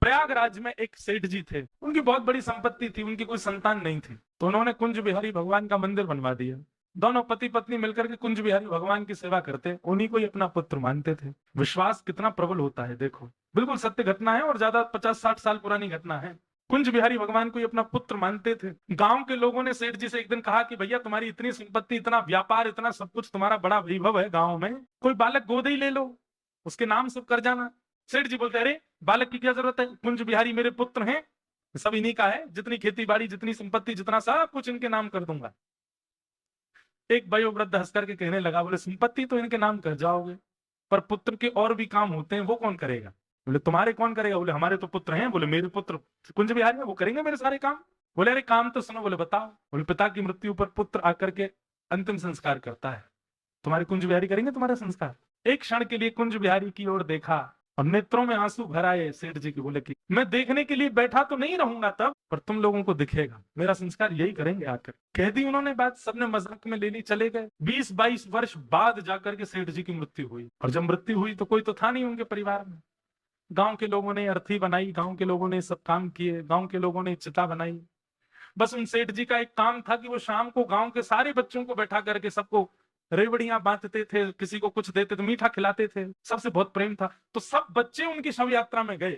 प्रयागराज में एक सेठ जी थे, उनकी बहुत बड़ी संपत्ति थी, उनकी कोई संतान नहीं थी, तो उन्होंने कुंज बिहारी भगवान का मंदिर बनवा दिया। दोनों पति पत्नी मिलकर के कुंज बिहारी भगवान की सेवा करते, उन्हीं को ही अपना पुत्र मानते थे। विश्वास कितना प्रबल होता है देखो, बिल्कुल सत्य घटना है और ज्यादा 50-60 साल पुरानी घटना है। कुंज बिहारी भगवान को ही अपना पुत्र मानते थे। गांव के लोगों ने सेठ जी से एक दिन कहा कि भैया तुम्हारी इतनी संपत्ति, इतना व्यापार, इतना सब कुछ, तुम्हारा बड़ा वैभव है गांव में, कोई बालक गोद ही ले लो, उसके नाम सब कर जाना। सेठ जी बोलते अरे बालक की क्या जरूरत है, कुंज बिहारी मेरे पुत्र हैं, सब इन्हीं का है, जितनी खेती बाड़ी, जितनी संपत्ति, जितना सब कुछ इनके नाम कर दूंगा। एक वयोवृद्ध हंस करके कहने लगा, बोले संपत्ति तो इनके नाम कर जाओगे, पर पुत्र के और भी काम होते हैं, वो कौन करेगा? बोले तुम्हारे कौन करेगा? बोले हमारे तो पुत्र हैं। बोले मेरे पुत्र कुंज बिहारी है, वो करेंगे मेरे सारे काम। बोले अरे काम तो सुनो। बोले बताओ। बोले पिता की मृत्यु पर पुत्र आकर के अंतिम संस्कार करता है, तुम्हारे कुंज बिहारी करेंगे तुम्हारा संस्कार। एक क्षण के लिए कुंज बिहारी की ओर देखा और नेत्रों में आंसू भर आए सेठ जी की। बोले कि मैं देखने के लिए बैठा तो नहीं रहूंगा तब, पर तुम लोगों को दिखेगा, मेरा संस्कार यही करेंगे आकर। कह दी उन्होंने बात, सबने मजाक में ले ली, चले गए। 20-22 वर्ष बाद जाकर के सेठ जी की मृत्यु हुई, और जब मृत्यु हुई तो कोई तो था नहीं उनके परिवार में। गांव के लोगों ने अर्थी बनाई, गांव के लोगों ने सब काम किए, गांव के लोगों ने चिता बनाई। बस उन सेठ जी का एक काम था कि वो शाम को गांव के सारे बच्चों को बैठा करके सबको रेवड़ियां बांटते थे, किसी को कुछ देते थे, मीठा खिलाते थे, सबसे बहुत प्रेम था। तो सब बच्चे उनकी शव यात्रा में गए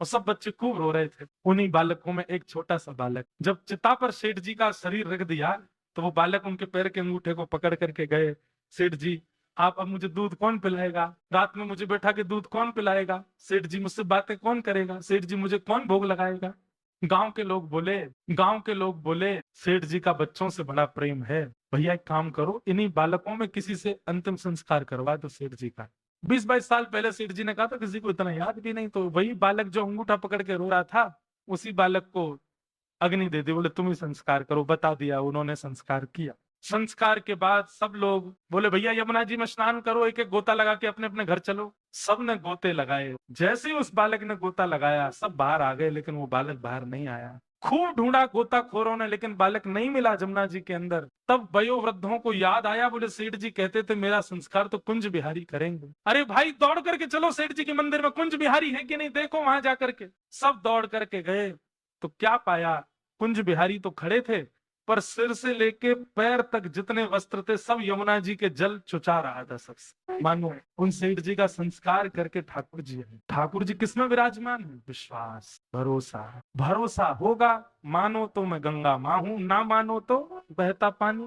और सब बच्चे खूब रो रहे थे। उन्हीं बालकों में एक छोटा सा बालक, जब चिता पर सेठ जी का शरीर रख दिया तो वो बालक उनके पैर के अंगूठे को पकड़ करके गए, सेठ जी आप अब मुझे दूध कौन पिलाएगा, रात में मुझे बैठा के दूध कौन पिलाएगा, सेठ जी मुझसे बातें कौन करेगा, सेठ जी मुझे कौन भोग लगाएगा। गांव के लोग बोले सेठ जी का बच्चों से बड़ा प्रेम है, भैया एक काम करो, इन्हीं बालकों में किसी से अंतिम संस्कार करवा दो सेठ जी का। 20-22 साल पहले सेठ जी ने कहा था, किसी को इतना याद भी नहीं, तो वही बालक जो अंगूठा पकड़ के रो रहा था, उसी बालक को अग्नि दे दी। बोले तुम ही संस्कार करो। बता दिया, उन्होंने संस्कार किया। संस्कार के बाद सब लोग बोले भैया यमुना जी में स्नान करो, एक एक गोता लगा के अपने अपने घर चलो। सब ने गोते लगाए। जैसे ही उस बालक ने गोता लगाया सब बाहर आ गए, लेकिन वो बालक बाहर नहीं आया। खूब ढूंढा गोताखोरों ने, लेकिन बालक नहीं मिला जमुना जी के अंदर। तब वयोवृद्धों को याद आया, बोले सेठ जी कहते थे मेरा संस्कार तो कुंज बिहारी करेंगे। अरे भाई दौड़ करके चलो सेठ जी के मंदिर में, कुंज बिहारी है कि नहीं देखो वहां जाकर के। सब दौड़ करके गए तो क्या पाया, कुंज बिहारी तो खड़े थे, पर सिर से लेके पैर तक जितने वस्त्र थे सब यमुना जी के जल चुचा रहा था सबसे। मानो उन सेठ जी का संस्कार करके ठाकुर जी है। ठाकुर जी किसमें विराजमान है? विश्वास, भरोसा। भरोसा होगा, मानो तो मैं गंगा मां हूं, ना मानो तो बहता पानी।